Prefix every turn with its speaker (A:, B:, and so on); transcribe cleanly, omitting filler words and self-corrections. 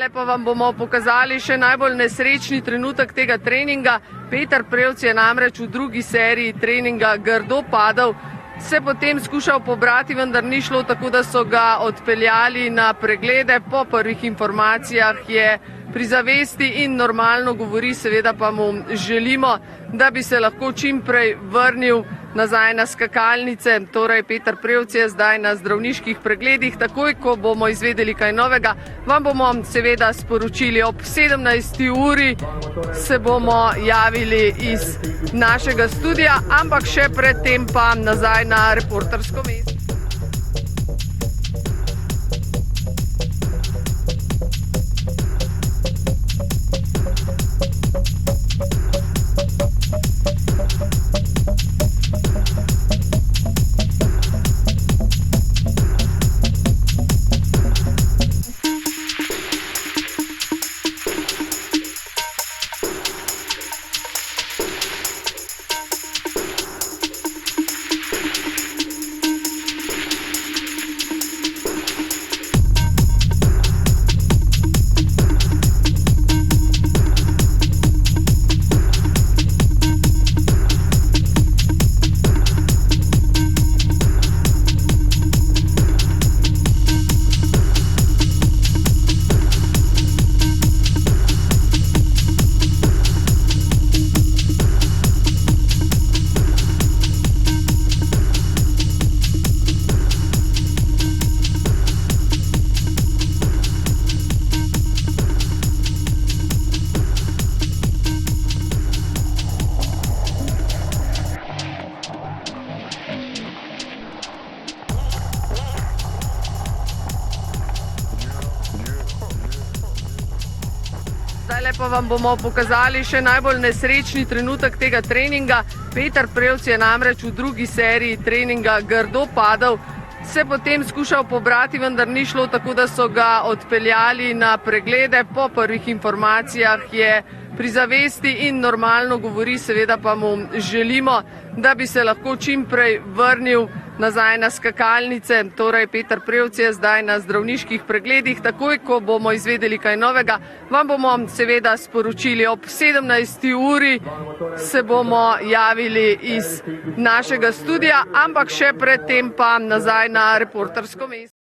A: Zdaj pa vam bomo pokazali še najbolj nesrečni trenutek tega treninga. Peter Prevc je namreč v drugi seriji treninga grdo padel, se potem skušal pobrati, vendar ni šlo, tako da so ga odpeljali na preglede. Po prvih informacijah je pri zavesti in normalno govori, seveda pa mu želimo, da bi se lahko čim prej vrnil nazaj na skakalnice. Torej, Peter Prevc je zdaj na zdravniških pregledih. Takoj, ko bomo izvedeli kaj novega, vam bomo seveda sporočili. Ob 17. uri se bomo javili iz našega studia, ampak še predtem pa nazaj na reportersko mesto. Zdaj pa vam bomo pokazali še najbolj nesrečni trenutek tega treninga. Peter Prevc je namreč v drugi seriji treninga grdo padel, se potem skušal pobrati, vendar ni šlo, tako da so ga odpeljali na preglede. Po prvih informacijah je pri zavesti in normalno govori, seveda pa mu želimo, da bi se lahko čim prej vrnil nazaj na skakalnice. Torej, Peter Prevc je zdaj na zdravniških pregledih. Takoj, ko bomo izvedeli kaj novega, vam bomo seveda sporočili. Ob 17. uri se bomo javili iz našega studia, ampak še predtem pa nazaj na reportersko mesto.